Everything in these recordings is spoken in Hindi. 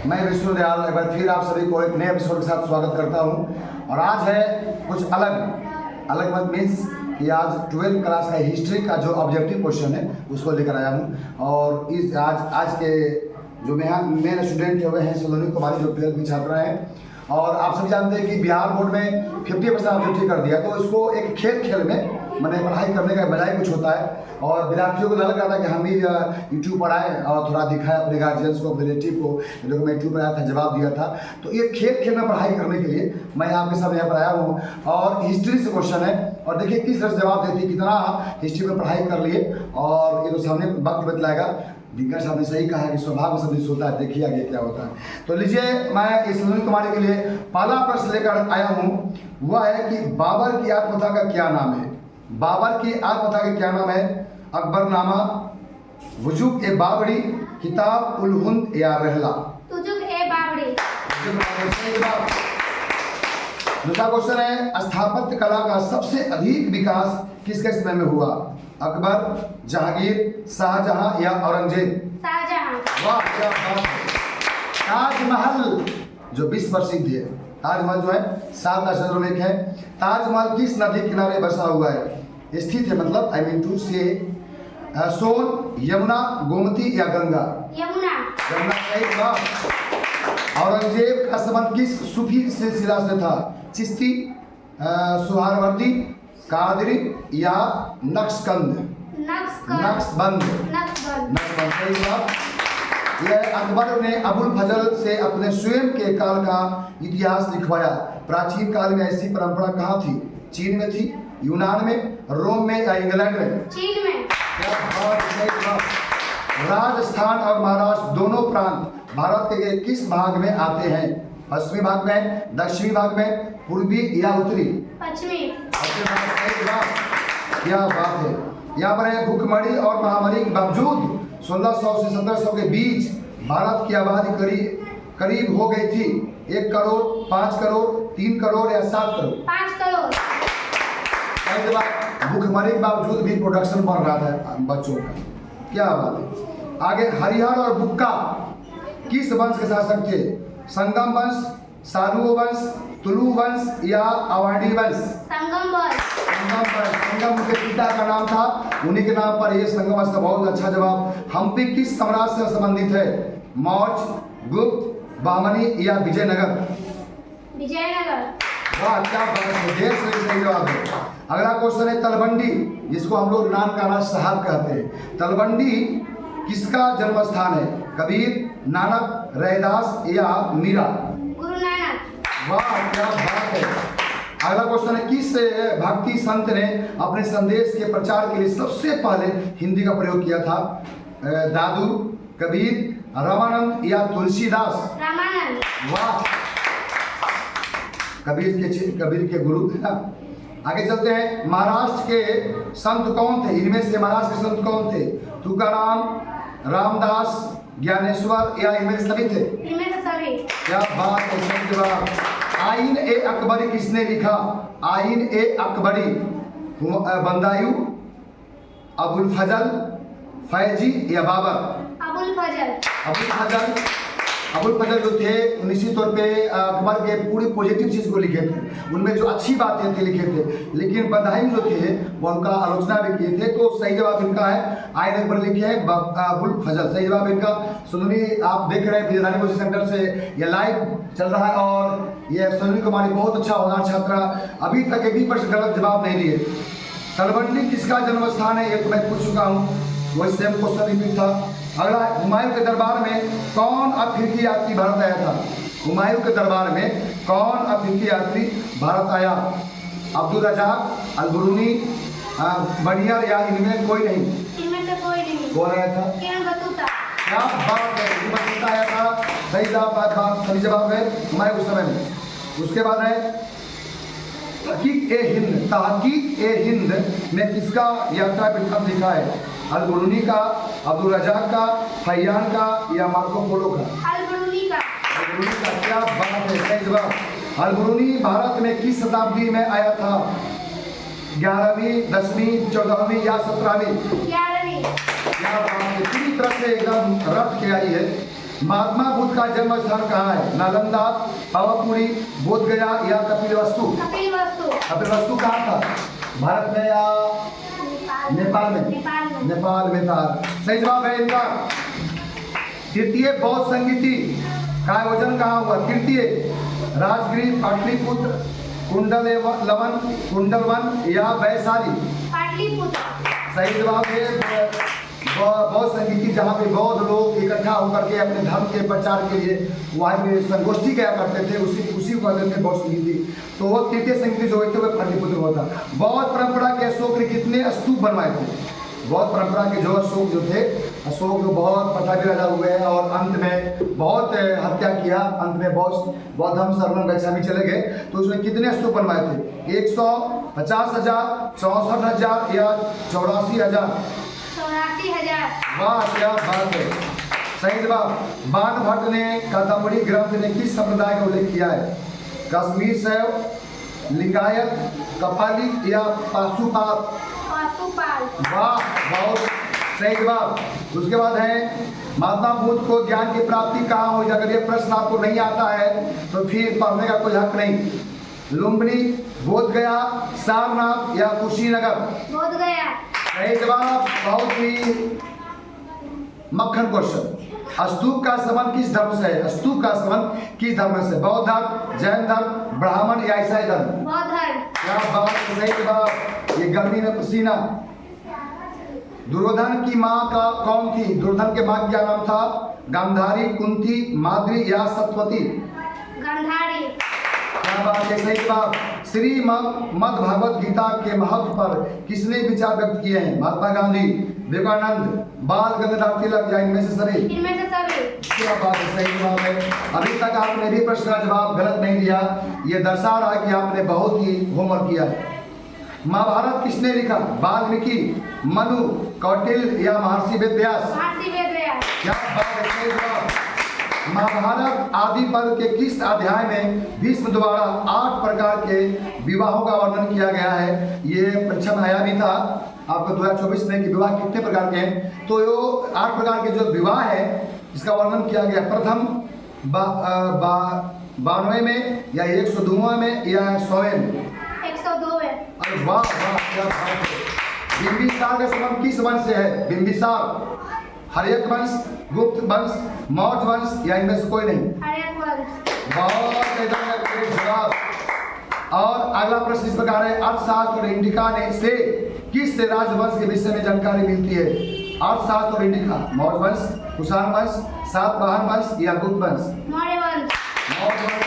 मैं विष्णु दयाल एक बार फिर आप सभी को एक नए एपिसोड के साथ स्वागत करता हूं। और आज है कुछ अलग मत मीन्स कि आज 12th क्लास का हिस्ट्री का जो ऑब्जेक्टिव क्वेश्चन है उसको लेकर आया हूं। और इस आज के जो मेन स्टूडेंट हुए हैं सलोनी कुमारी, जो 12th की छात्रा हैं। और आप सभी जानते हैं कि बिहार बोर्ड में 50% ऑब्जेक्टिव कर दिया, तो इसको एक खेल में मैंने पढ़ाई करने का बजाय कुछ होता है। और विद्यार्थियों को लग रहा था कि हम भी यूट्यूब पढ़ाएं और थोड़ा दिखाएं अपने गार्जियंस को, अपने रिलेटिव को। जो मैं यूट्यूब पर आया था, जवाब दिया था, तो ये खेल में पढ़ाई करने के लिए मैं आपके सामने यहाँ पर आया हूँ। और हिस्ट्री से क्वेश्चन है, और देखिए किस तरह से जवाब देती है, कितना हिस्ट्री में पढ़ाई कर लिए। और ये तो सामने वक्त बतलाएगा। दिग्गज साहब ने सही कहा है कि स्वभाव में सब होता है, देखिए आगे क्या होता है। तो लीजिए, मैं इस सलोनी कुमारी के लिए पहला प्रश्न लेकर आया हूँ। वह है कि बाबर की आत्मकथा का क्या नाम है? बाबर की आत्मकथा का क्या नाम है? अकबरनामा, वजूक ए बाबरी, किताब उल हिंद या रहला? वजूक ए बाबरी। दूसरा क्वेश्चन है, स्थापत्य कला का सबसे अधिक विकास किसके समय में हुआ? अकबर, जहांगीर, शाहजहां या औरंगजेब? शाहजहां। वाह, क्या बात है। ताजमहल जो विश्व प्रसिद्ध है, ताजमहल जो है 7 शहरों में एक है। ताजमहल किस नदी के किनारे बसा हुआ है, स्थित है? मतलब आई मीन टू से सोन, यमुना, गोमती या गंगा? यमुना। यमुना सही बात। औरंगजेब का संबंध किस सूफी सिलसिला से था? चिश्ती, सुहरावर्दी, कादरी या नक्शबंद? नक्शबंद। सही बात। यह अकबर ने अबुल फजल से अपने स्वयं के काल का इतिहास लिखवाया। प्राचीन काल में ऐसी परंपरा कहाँ थी? चीन में थी, यूनान में, रोम में या इंग्लैंड में? चीन में। राजस्थान और महाराष्ट्र दोनों प्रांत भारत के किस भाग में आते हैं? पश्चिमी भाग में, दक्षिणी भाग में, पूर्वी या उत्तरी? पश्चिमी। क्या बात है। यहाँ पर है, भूखमरी और महामारी के बावजूद 1600 से 1700 के बीच भारत की आबादी करीब हो गई थी 1 करोड़, 5 करोड़, 3 करोड़ या 7 करोड़? 5 करोड़। भूखमरी के बावजूद भी प्रोडक्शन बढ़ रहा था बच्चों का। क्या बात है। आगे, हरिहर और बुक्का किस वंश के शासक थे? संगम वंश, सालुओ वंश, तुलु वंश या अवाडी वंश? संगम वंश। संगम उनके पिता का नाम था, उन्हीं के नाम पर ये संगम वंश। बहुत अच्छा जवाब। हम्पी किस साम्राज्य से संबंधित है? मौर्य, गुप्त, बहमनी या विजयनगर? विजयनगर। वाह, क्या बात है, देर से सही जवाब है। अगला क्वेश्चन है, तलवंडी, जिसको हम लोग नाम काना साहब कहते हैं। तलवंडी किसका जन्म स्थान है? कबीर, नानक, रैदास या मीरा? गुरु नानक। वाह, क्या बात है। अगला क्वेश्चन है, किस भक्ति संत ने अपने संदेश के प्रचार के लिए सबसे पहले हिंदी का प्रयोग किया था? दादू, कबीर, रामानंद या तुलसीदास? रामानंद। वाह, कबीर के गुरु थे ना। आगे चलते हैं, महाराष्ट्र के संत कौन थे? इनमें से महाराष्ट्र के संत कौन थे? तुकाराम, रामदास, ज्ञानेश्वर या इनमें से सभी थे? इनमें से सभी। क्या बात है, सही जवाब। आइन ए अकबरी किसने लिखा? आइन ए अकबरी, बंदायू, अबुल फजल, फैजी या बाबर? अबुल फजल जो थे निश्चित तौर पे अकबर के पूरी पॉजिटिव चीज़ को लिखे थे, उनमें जो अच्छी बातें थे लिखे थे। लेकिन बदायूं जो थे वो उनका आलोचना भी किए थे। तो सही जवाब इनका है आइन अकबर लिखे है अबुल फजल। सही जवाब इनका। सलोनी आप देख रहे हैं विद्यार्थी कोचिंग सेंटर से ये लाइव चल रहा है। और ये सलोनी कुमारी बहुत अच्छा होनहार छात्रा, अभी तक एक भी प्रश्न गलत जवाब नहीं दिए। तलवंडी किसका जन्म स्थान है? ये तो मैं पूछ चुका हूँ, वही सेम क्वेश्चन रिपीट था। अगला, हुमायूं के दरबार में कौन अफ्रीकी यात्री भारत आया था? हुमायूं के दरबार में कौन अफ्रीकी यात्री भारत आया? अब्दुल रजाक, अल-बरूनी, बनियर या इनमें कोई नहीं? इनमें से कोई नहीं। कौन आया था? किरण बतूता। क्या बात है, इब्न बतूता आया था। सही जवाब है हुमायूं के समय में। उसके बाद है, तहकीक ए हिंद में किसका यात्रा वृत्तांत लिखा है? अल-बरूनी का, अब्दुल रजाक का, फैयान का या मार्को पोलो का? अल-बरूनी का। क्या बात है, सही जवाब। अल-बरूनी भारत में किस शताब्दी में आया था? 11वीं, 10वीं, 14वीं या 17वीं? 11वीं। क्या बात है, पूरी तरह से एकदम रट के आई है। महात्मा बुद्ध का जन्म स्थान कहाँ है? नालंदा, पावापुरी, बोध गया या कपिलवस्तु? कपिलवस्तु कहाँ था? भारत में या नेपाल में? नेपाल में था। सही जवाब है इनका। तृतीय बौद्ध संगीति का आयोजन कहाँ हुआ? तृतीय राजगृह, पाटलिपुत्र, कुंडलवन या वैशाली? सही जवाब है बौद्ध संगीति, जहाँ पे बौद्ध लोग इकट्ठा होकर के अपने धर्म के प्रचार के लिए वहाँ पे संगोष्ठी किया करते थे, उसी को कहते थे बौद्ध संगीति। तो वो तृतीय संगीति जो हुए थे वह पाटलिपुत्र हुआ था। बौद्ध परंपरा के अशोक ने कितने स्तूप बनवाए थे? बौद्ध परंपरा के जो अशोक जो थे, अशोक बहुत पठावी राजा हुए हैं और अंत में बहुत हत्या किया, अंत में बौद्ध धर्म शरणम गच्छामि चले गए। तो उसने कितने स्तूप बनवाए थे? 150,000, 64,000 या 84,000? 84,000। वाह, क्या बात है। सही जवाब। बाण भट्ट ने कादम्बरी ग्रंथ ने किस संप्रदाय का उल्लेख किया है? कश्मीर शैव, लिंगायत, कपालिक या पाशुपात? वाह, बहुत सही जवाब। उसके बाद है महात्मा बुद्ध को ज्ञान की प्राप्ति कहाँ हुई? अगर ये प्रश्न आपको नहीं आता है तो फिर पढ़ने का कोई हक नहीं। लुम्बिनी, बोध गया, सारनाथ या कुशीनगर? बोध गया। सही जवाब। बहुत ही मक्खन क्वेश्चन। स्तूप का संबंध किस धर्म से है? स्तूप का संबंध किस धर्म से? बौद्ध धर्म, जैन धर्म, ब्राह्मण या ईसाई धर्म? बौद्ध धर्म। क्या बात है, सही जवाब। ये गर्मी में पसीना। दुर्योधन की माँ का कौन थी? दुर्योधन के माँ क्या नाम था? गांधारी, कुंती, माद्री या सत्यवती? गांधारी। क्या बात है, सही जवाब। श्रीमद् भगवत गीता के महत्व पर किसने विचार व्यक्त किए हैं? महात्मा गांधी, विवेकानंद, बाल गंगाधर तिलक या इनमें से सभी? इनमें से सभी। क्या बात है, सही जवाब है। अभी तक आपने भी प्रश्न का जवाब गलत नहीं दिया, ये दर्शा रहा है कि आपने बहुत ही होमवर्क किया है। महाभारत किसने लिखा? वाल्मीकि, मनु, कौटिल्य या महर्षि वेदव्यास? महर्षि वेदव्यास। क्या बात है, सही जवाब। महाभारत आदि पर्व के किस अध्याय में भीष्म द्वारा 8 प्रकार के विवाहों का वर्णन किया गया है? ये परीक्षा में आया भी था आपको 2024 में कि विवाह कितने प्रकार के हैं। तो ये 8 प्रकार के जो विवाह है इसका वर्णन किया गया। प्रथम 92 में या 102 में या 100वें में? 102 है। अरे वाह वाह, क्या बात है। बिंबिसार का संबंध किस वंश से है? बिंबिसार, हर्यक वंश, गुप्त वंश, मौर्य वंश या इनमें से कोई नहीं? हर्यक वंश। बहुत एकदम जवाब। और अगला प्रश्न इस प्रकार है, अर्थशास्त्र और इंडिका ने से किस राजवंश के विषय में जानकारी मिलती है? अर्थशास्त्र और इंडिका, मौर्य वंश, कुषाण वंश, सातवाहन वंश या गुप्त वंश? मौर्य वंश। मौर्य वंश,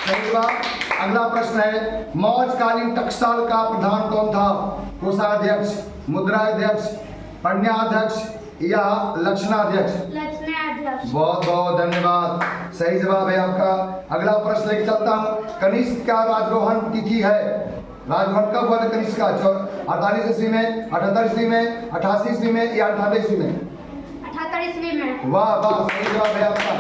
सही जवाब। अगला प्रश्न है, मौर्यकालीन टकसाल का प्रधान कौन था? कोषाध्यक्ष, मुद्राध्यक्ष, पण्याध्यक्ष या लक्षणाध्यक्ष? लक्षणाध्यक्ष। बहुत बहुत धन्यवाद, सही जवाब है आपका। अगला प्रश्न लेकर चलता हूँ, कनिष्क का राजरोहण तिथि है? राजरोहण कब हुआ था कनिष्क का? 48 ईस्वी में, 78 ईस्वी में, 88 ईस्वी में या 98 ईस्वी में? 78 ईस्वी में। वाह वाह, सही जवाब है आपका।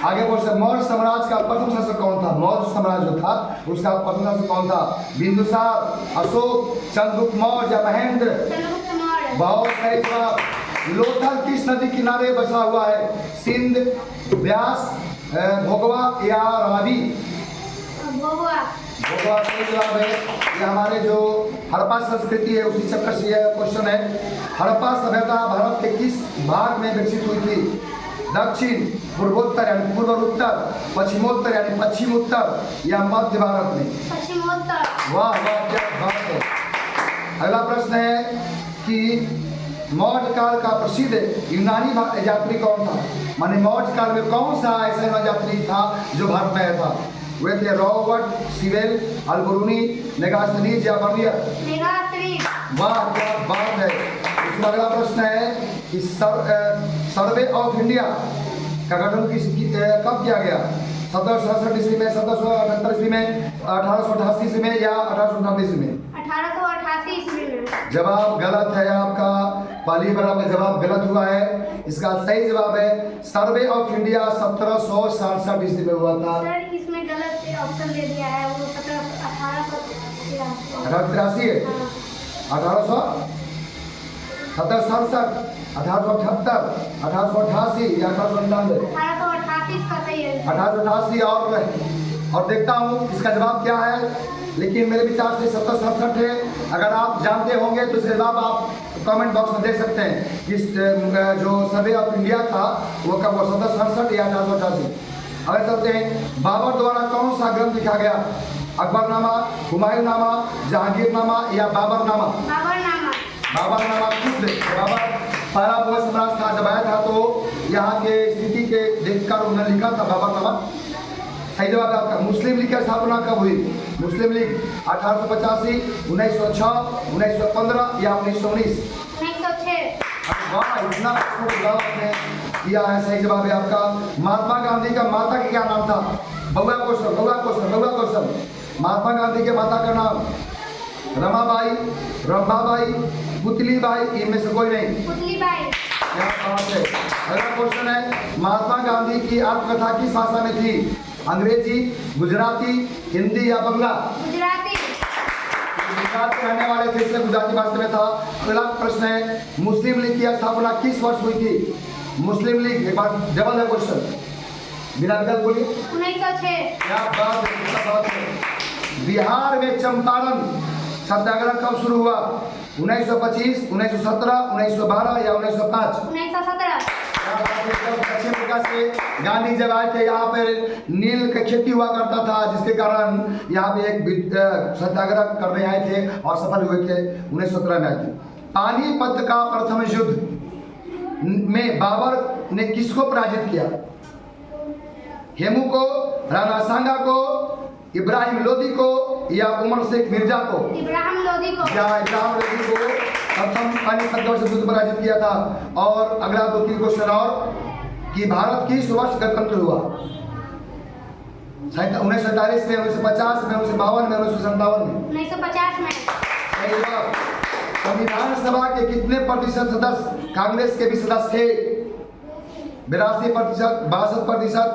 आगे क्वेश्चन, मौर्य साम्राज्य का प्रथम शासक कौन था? मौर्य साम्राज्य जो था उसका प्रथम शासक कौन था? बिंदुसार, अशोक, चंद्रगुप्त मौर्य या महेंद्र? चंद्रगुप्त मौर्य। बहुत सही जवाब। लोथल किस नदी किनारे बसा हुआ है? सिंध, व्यास, भोगवा या रावी? भोगवा। भोगवा सही जवाब है। ये हमारे जो हड़प्पा संस्कृति है उसी चक्कर से यह क्वेश्चन है। हड़प्पा सभ्यता भारत के किस भाग में विकसित हुई थी? दक्षिण, पूर्वोत्तर यानी पूर्व उत्तर, पश्चिमोत्तर यानी पश्चिम उत्तर या मध्य भारत में? पश्चिमोत्तर। वाह वाह, क्या बात है। अगला प्रश्न है कि मौर्य काल का प्रसिद्ध यूनानी यात्री कौन था? माने मौर्य काल में कौन सा ऐसा यूनानी यात्री था जो भारत में आया था? वे थे रॉबर्ट, सिवेल, अल्बरूनी, मेगास्थनीज या बर्नियर? मेगास्थनीज। वाह, क्या बात है। इसमें अगला प्रश्न है कि सर्वे ऑफ इंडिया का गठन कब किया गया? 1767 ईस्वी में, 1778 ईस्वी में, 1888 ईस्वी में या 1898 ईस्वी में? 1888 ईस्वी में। जवाब गलत है आपका। पहली बार आपका जवाब गलत हुआ है। इसका सही जवाब है सर्वे ऑफ इंडिया 1767 ईस्वी में हुआ था। सर इसमें गलत ऑप्शन दे दिया है, वो 1883 है। 1887 है, 1867 1878, 1888 या 1899? 1888 इसका सही है। 1888 और देखता हूँ इसका जवाब क्या है, लेकिन मेरे विचार से 1767 है। अगर आप जानते होंगे तो इसका जवाब आप कमेंट बॉक्स में देख सकते हैं। इस जो सर्वे ऑफ इंडिया था वो कब हुआ, 1767 या 1888? अगर चलते हैं, बाबर द्वारा कौन सा ग्रंथ लिखा गया? अकबरनामा, हुमायूंनामा, जहांगीरनामा या बाबरनामा? बाबरनामा। बाबरनामा खुद बाबर पहला मुगल सम्राट था, जब आया था तो यहाँ के स्थिति के देखकर उन्होंने लिखा था बाबरनामा। सही जवाब आपका। मुस्लिम लीग की स्थापना कब हुई? मुस्लिम लीग 1885, 1906, 1915 या 1919? 1906। वाह, इतना जवाब आपने दिया है, सही जवाब है आपका। महात्मा गांधी का माता का क्या नाम था? बउआ क्वेश्चन। महात्मा गांधी के माता का नाम? रमाबाई, रंभाबाई, पुतलीबाई, इनमें से कोई नहीं? पुतलीबाई। क्या बात है। अगला क्वेश्चन है, महात्मा गांधी की आत्मकथा किस भाषा में थी? अंग्रेजी, गुजराती, हिंदी या बंगला? गुजराती। गुजरात के रहने वाले थे, इसलिए गुजराती भाषा में था। अगला प्रश्न है, मुस्लिम लीग की स्थापना किस वर्ष हुई थी? मुस्लिम लीग, एक बार डबल है क्वेश्चन, बिना विकल्प बोलिए। 1906। क्या बात है, क्या बात है। बिहार में चंपारण सत्याग्रह कब शुरू हुआ? 1925, 1917, 1912 या 1905? 1917। दक्षिण अफ्रीका से गांधी जब आए थे, यहाँ पर नील की खेती हुआ करता था, जिसके कारण यहाँ पे एक सत्याग्रह करने आए थे और सफल हुए थे। 1917 में आए थे। पानीपत का प्रथम युद्ध में बाबर ने किसको पराजित किया? हेमू को, राणा सांगा को, इब्राहिम लोदी को या उमर शेख मिर्जा को? इब्राहिम लोदी को। इब्राहिम लोदी को प्रथम पानीपत युद्ध पराजित किया था। और अगला 2-3 क्वेश्चन और, कि भारत किस वर्ष गणतंत्र हुआ? 1947 में, 1950 में, 1952 में, 1957 में? 1950 में। सही जवाब। संविधान सभा के कितने प्रतिशत सदस्य कांग्रेस के भी सदस्य थे? 82%, 62%,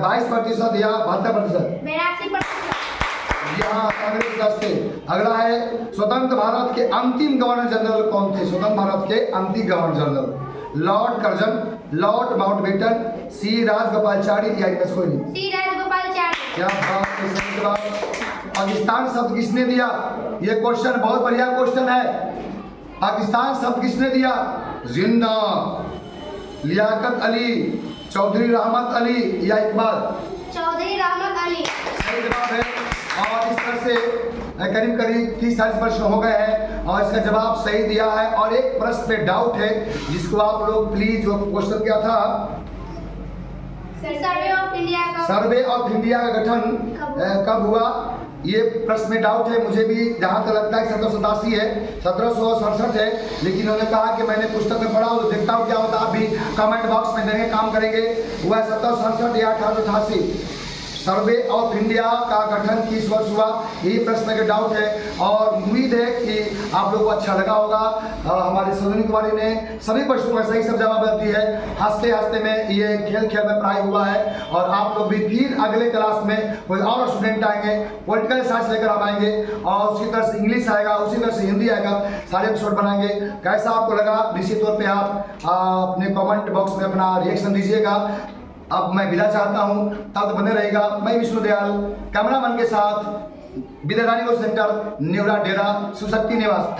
22% या 72%? 82%। यहाँ कांग्रेस सदस्य थे। अगला है, स्वतंत्र भारत के अंतिम गवर्नर जनरल कौन थे? स्वतंत्र भारत के अंतिम governor general? Lord Curzon, Lord Mountbatten, C Rajagopalachari या इनमें से कोई नहीं? सी राजगोपालाचारी। क्या बात है, सही जवाब। पाकिस्तान शब्द किसने दिया? ये क्वेश्चन बहुत बढ़िया क्वेश्चन है। पाकिस्तान शब्द किसने दिया? जिन्ना, लियाकत अली, चौधरी रहमत अली या इकबाल? चौधरी रहमत अली। सही जवाब है। और इस तरह से करीब 30-40 प्रश्न हो गए हैं और इसका जवाब सही दिया है। और एक प्रश्न पे डाउट है, जिसको आप लोग प्लीज, जो क्वेश्चन क्या था, सर्वे ऑफ इंडिया का सर्वे ऑफ इंडिया का गठन कब हुआ? ये प्रश्न में डाउट है। मुझे भी जहाँ तक लगता है 1787 है, 1767 है, लेकिन उन्होंने कहा कि मैंने पुस्तक में पढ़ा, तो देखता हूँ क्या होता। आप भी कमेंट बॉक्स में देने काम करेंगे। हुआ 1767 या 1888? सर्वे ऑफ इंडिया का गठन किस वर्ष हुआ? यही प्रश्न के डाउट है। और उम्मीद है कि आप लोगों को अच्छा लगा होगा। हमारे सलोनी कुमारी ने सभी प्रश्नों का सही सब जवाब दिए है। हंसते हंसते में ये खेल में पढ़ाई हुआ है। और आप लोग भी फिर अगले क्लास में कोई और स्टूडेंट आएंगे, पॉलिटिकल साइंस लेकर हम आएंगे, और उसी तरह से इंग्लिश आएगा, उसी तरह से हिंदी आएगा, सारे एपिसोड बनाएंगे। कैसा आपको लगा, निश्चित तौर पर आप अपने कॉमेंट बॉक्स में अपना रिएक्शन दीजिएगा। अब मैं विदा चाहता हूं, तब तक बने रहेगा। मैं विष्णु दयाल कैमरामैन के साथ विद्यादानी सेंटर, नेवरा डेरा, सुशक्ति निवास।